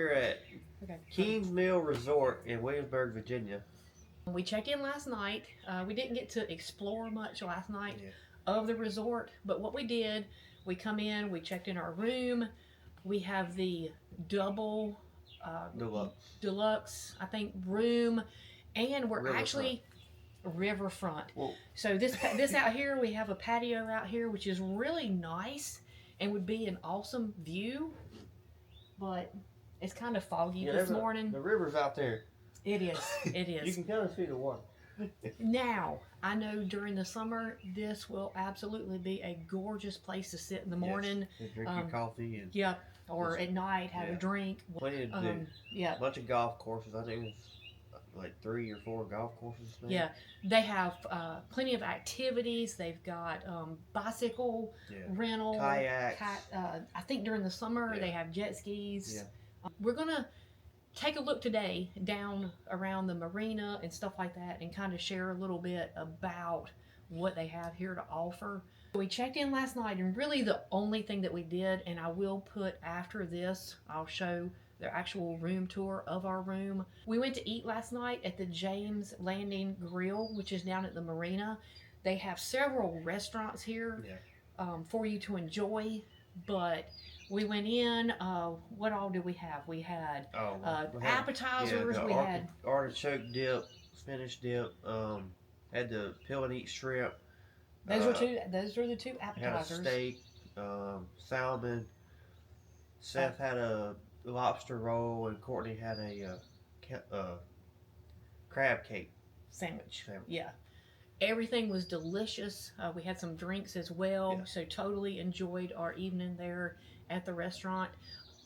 here at Kingsmill Resort in Williamsburg, Virginia. We checked in last night. We didn't get to explore much last night of the resort, but what we did, we come in, we checked in our room. We have the double deluxe, I think, room, and we're actually riverfront. So this out here, we have a patio out here, which is really nice and would be an awesome view, but it's kind of foggy this morning. The river's out there. It is. It is. You can kind of see the water. Now, I know during the summer, this will absolutely be a gorgeous place to sit in the morning. And drink your coffee. And or at night, have a drink. Plenty to do. A bunch of golf courses. I think it's like 3 or 4 golf courses. Maybe. Yeah, they have plenty of activities. They've got bicycle rental, kayaks. I think during the summer they have jet skis. Yeah. We're gonna take a look today down around the marina and stuff like that, and kind of share a little bit about what they have here to offer. We checked in last night, and really the only thing that we did, and I will put after this, I'll show the actual room tour of our room. We went to eat last night at the James Landing Grill, which is down at the marina. They have several restaurants here for you to enjoy, but we went in, what all did we have? We had appetizers, we had artichoke dip, spinach dip, had the peel and eat shrimp. Those were the two appetizers. Had a steak, salmon. Seth had a lobster roll, and Courtney had a crab cake sandwich. Yeah, everything was delicious. We had some drinks as well, so totally enjoyed our evening there at the restaurant.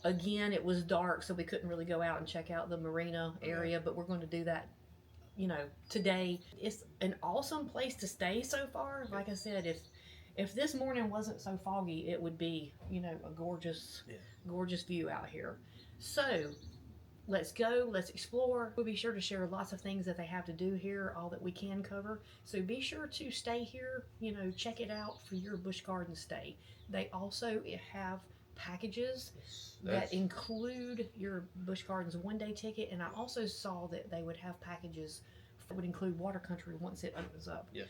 Again, it was dark, so we couldn't really go out and check out the marina area, but we're going to do that, today. It's an awesome place to stay so far. Like I said, if this morning wasn't so foggy, it would be, a gorgeous view out here. So let's go, let's explore. We'll be sure to share lots of things that they have to do here, all that we can cover. So be sure to stay here, check it out for your Busch Garden stay. They also have packages that include your Busch Gardens one-day ticket, and I also saw that they would have packages that would include water country once it opens up. Yes.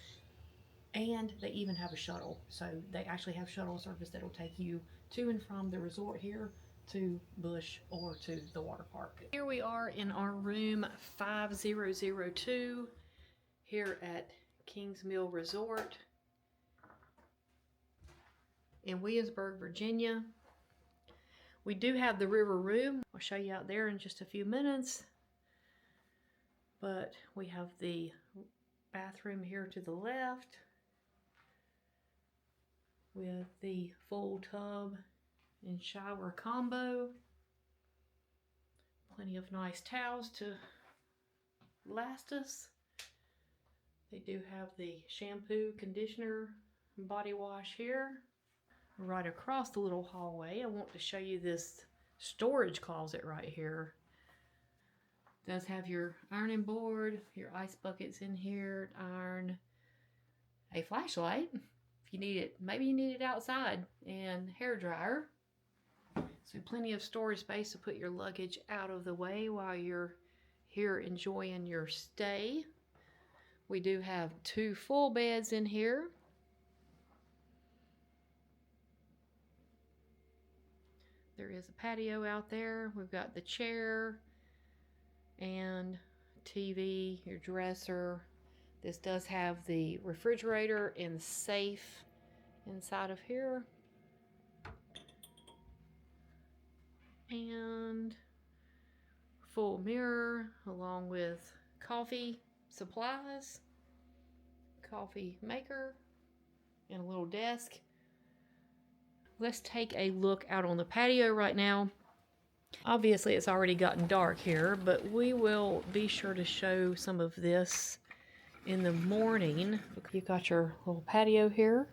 And they even have a shuttle. So they actually have shuttle service that will take you to and from the resort here to Busch or to the water park. Here we are in our room 5002 here at Kingsmill Resort in Williamsburg, Virginia. We do have the river room. I'll show you out there in just a few minutes. But we have the bathroom here to the left with the full tub and shower combo. Plenty of nice towels to last us. They do have the shampoo, conditioner, and body wash here. Right across the little hallway, I want to show you this storage closet right here. It does have your ironing board, your ice buckets in here, iron, a flashlight if you need it. Maybe you need it outside, and hair dryer. So plenty of storage space to put your luggage out of the way while you're here enjoying your stay. We do have 2 full beds in here. There is a patio out there. We've got the chair and TV, your dresser. This does have the refrigerator and safe inside of here. And full mirror along with coffee supplies, coffee maker, and a little desk. Let's take a look out on the patio right now. Obviously it's already gotten dark here, but we will be sure to show some of this in the morning. You've got your little patio here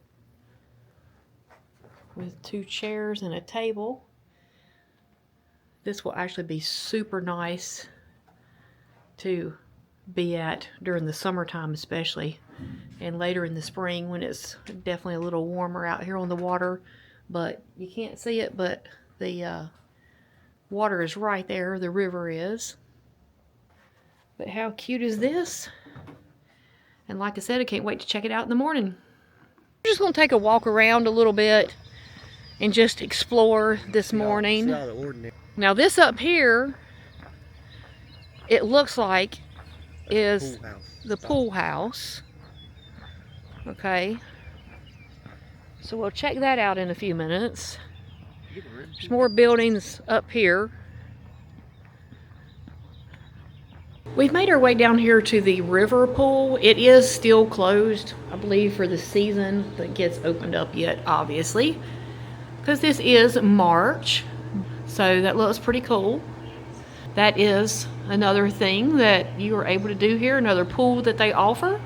with 2 chairs and a table. This will actually be super nice to be at during the summertime especially, and later in the spring when it's definitely a little warmer out here on the water. But you can't see it, but the Water is right there, the river is. But how cute is this? And like I said, I can't wait to check it out in the morning. We're just gonna take a walk around a little bit and just explore this morning. Now this up here, it looks like is the pool house. Okay. So we'll check that out in a few minutes. There's more buildings up here. We've made our way down here to the river pool. It is still closed, I believe, for the season that gets opened up yet, obviously, because this is March. So that looks pretty cool. That is another thing that you are able to do here, another pool that they offer.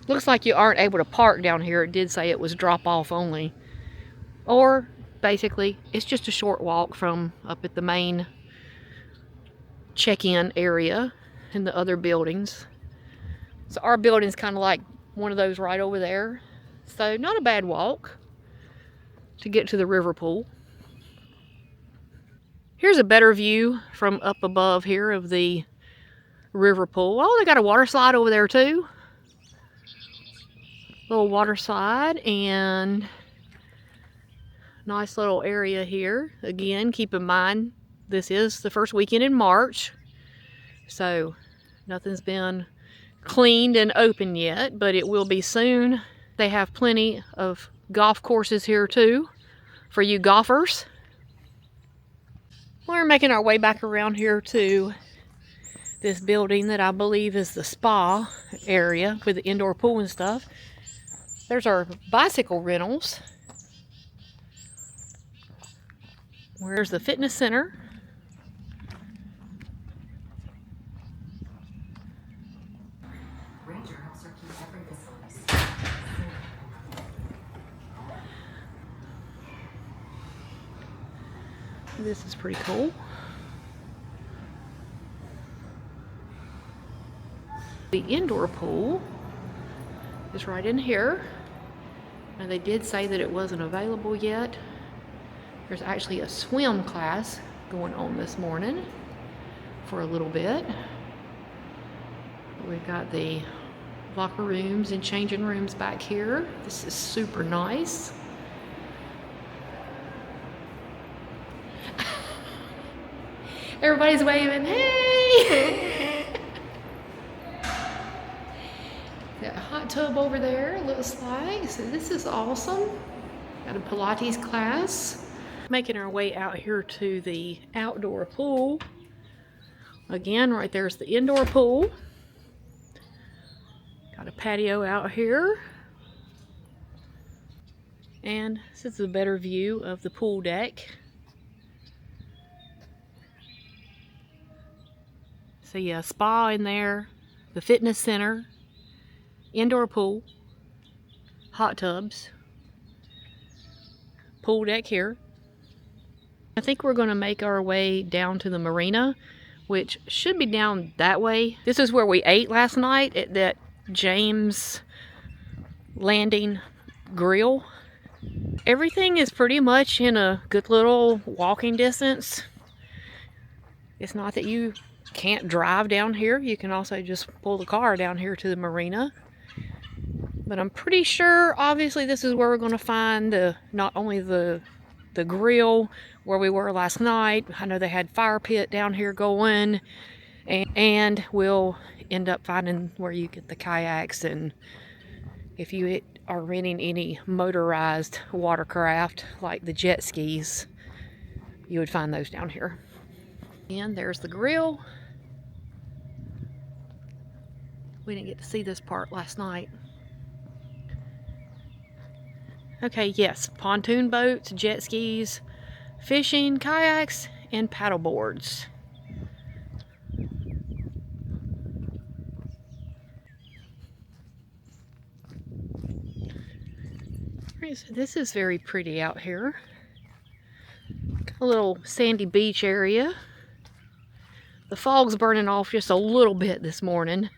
Looks like you aren't able to park down here. It did say it was drop off only. Or basically, it's just a short walk from up at the main check-in area and the other buildings. So our building's kind of like one of those right over there. So not a bad walk to get to the river pool. Here's a better view from up above here of the river pool. Oh, they got a water slide over there too. Little water slide and nice little area here. Again, keep in mind, this is the first weekend in March, so nothing's been cleaned and open yet, but it will be soon. They have plenty of golf courses here too for you golfers. We're making our way back around here to this building that I believe is the spa area with the indoor pool and stuff. There's our bicycle rentals. Where's the fitness center? This is pretty cool. The indoor pool is right in here. And they did say that it wasn't available yet. There's actually a swim class going on this morning for a little bit. We've got the locker rooms and changing rooms back here. This is super nice. Everybody's waving, hey! Got a hot tub over there, looks like. So this is awesome. Got a Pilates class. Making our way out here to the outdoor pool. Again, right there's the indoor pool. Got a patio out here. And this is a better view of the pool deck. So yeah, spa in there, the fitness center, indoor pool, hot tubs, pool deck here. I think we're going to make our way down to the Marina, which should be down that way. This is where we ate last night at that James Landing Grill. Everything is pretty much in a good little walking distance. It's not that you can't drive down here. You can also just pull the car down here to the Marina. But I'm pretty sure, obviously, this is where we're going to find not only the grill where we were last night. I know they had fire pit down here going, and we'll end up finding where you get the kayaks, and if you are renting any motorized watercraft like the jet skis, you would find those down here. And there's the grill. We didn't get to see this part last night. Okay, yes, pontoon boats, jet skis, fishing, kayaks, and paddle boards. Alright, so this is very pretty out here. Got a little sandy beach area. The fog's burning off just a little bit this morning.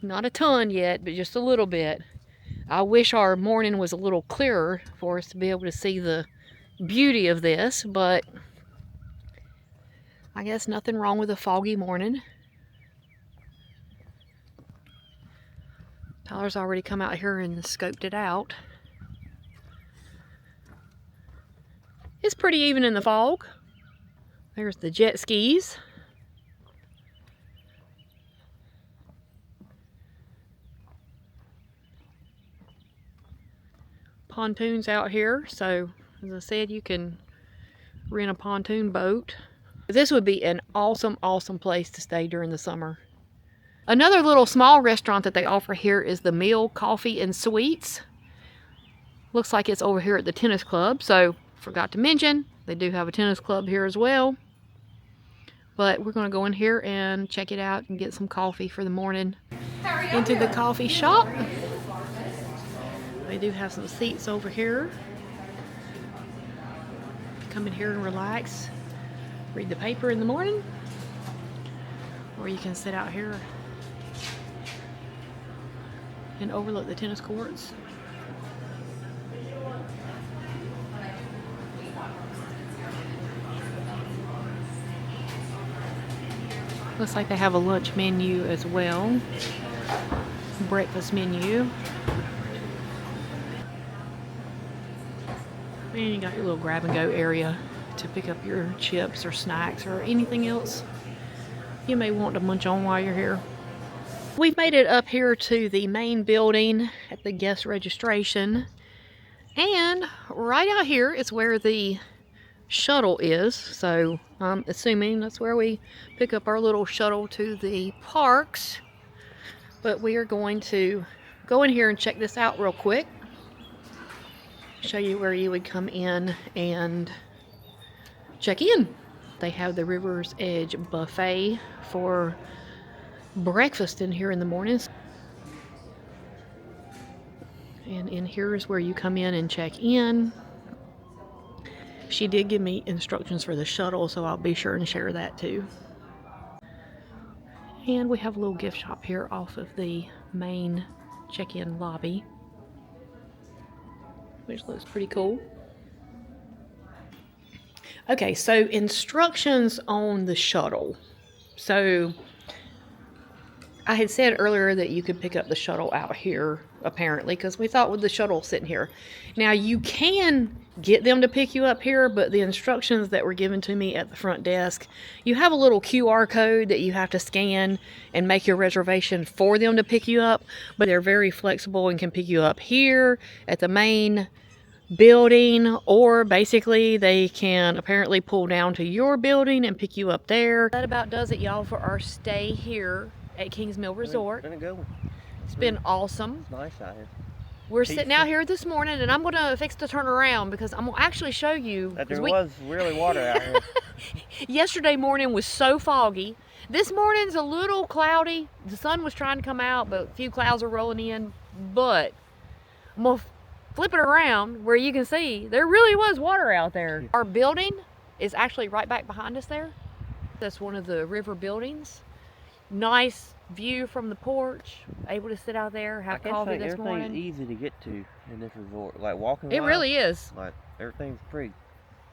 Not a ton yet, but just a little bit. I wish our morning was a little clearer for us to be able to see the beauty of this, but I guess nothing wrong with a foggy morning. Tyler's already come out here and scoped it out. It's pretty even in the fog. There's the jet skis. Pontoons out here, so as I said, you can rent a pontoon boat. This would be an awesome place to stay during the summer. Another little small restaurant that they offer here is the Mill Coffee and Sweets. Looks like it's over here at the tennis club, so forgot to mention they do have a tennis club here as well. But we're going to go in here and check it out and get some coffee for the morning. Into the coffee shop. They do have some seats over here. Come in here and relax, read the paper in the morning, or you can sit out here and overlook the tennis courts. Looks like they have a lunch menu as well, breakfast menu. And you got your little grab and go area to pick up your chips or snacks or anything else you may want to munch on while you're here. We've made it up here to the main building at the guest registration. And right out here is where the shuttle is. So I'm assuming that's where we pick up our little shuttle to the parks. But we are going to go in here and check this out real quick. Show you where you would come in and check in. They have the River's Edge buffet for breakfast in here in the mornings. And in here is where you come in and check in. She did give me instructions for the shuttle, so I'll be sure and share that too. And we have a little gift shop here off of the main check-in lobby, which looks pretty cool. Okay, so instructions on the shuttle. So I had said earlier that you could pick up the shuttle out here, apparently, because we thought with the shuttle sitting here. Now, you can get them to pick you up here, but the instructions that were given to me at the front desk, you have a little QR code that you have to scan and make your reservation for them to pick you up, but they're very flexible and can pick you up here at the main building, or basically they can apparently pull down to your building and pick you up there. That about does it, y'all, for our stay here at Kingsmill Resort. It's been a good one. It's been awesome. It's nice out here. We're sitting out here this morning, and I'm going to fix the turn around because I'm going to actually show you. That there was really water out here. Yesterday morning was so foggy. This morning's a little cloudy. The sun was trying to come out, but a few clouds are rolling in. But I'm going to flip it around where you can see there really was water out there. Our building is actually right back behind us there. That's one of the river buildings. Nice view from the porch. Able to sit out there, have coffee this morning. Everything's easy to get to in this resort. Like walking. It really is. Like everything's pretty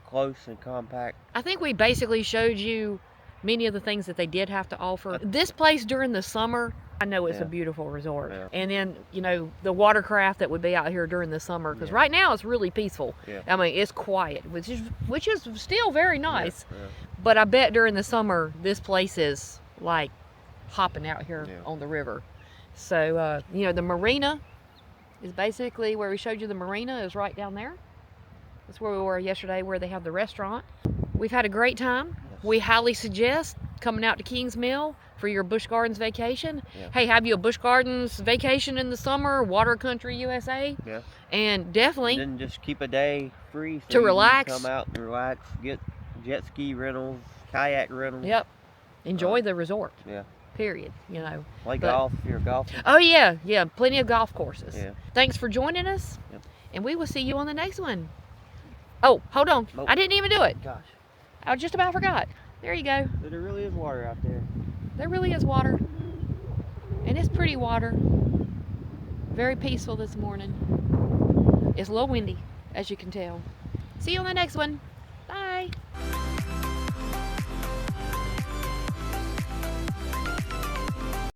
close and compact. I think we basically showed you many of the things that they did have to offer. This place during the summer, I know it's a beautiful resort. Yeah. And then, you know, the watercraft that would be out here during the summer, because right now it's really peaceful. Yeah. I mean, it's quiet, which is still very nice. Yeah. Yeah. But I bet during the summer, this place is like hopping out here on the river. So, you know, the Marina is basically where we showed you. The Marina is right down there. That's where we were yesterday, where they have the restaurant. We've had a great time. Yes. We highly suggest coming out to Kingsmill for your Busch Gardens vacation. Yeah. Hey, have you a Busch Gardens vacation in the summer, water country USA? Yeah. And definitely. And then just keep a day free so to relax. Come out and relax, get jet ski rentals, kayak rentals. Yep. Enjoy the resort. Yeah. Period. You know. Like golf, if you're golfing. Oh yeah, yeah. Plenty of golf courses. Yeah. Thanks for joining us. Yep. And we will see you on the next one. Oh, hold on. Nope. I didn't even do it. Gosh. I just about forgot. There you go. But there really is water out there. There really is water. And it's pretty water. Very peaceful this morning. It's a little windy, as you can tell. See you on the next one.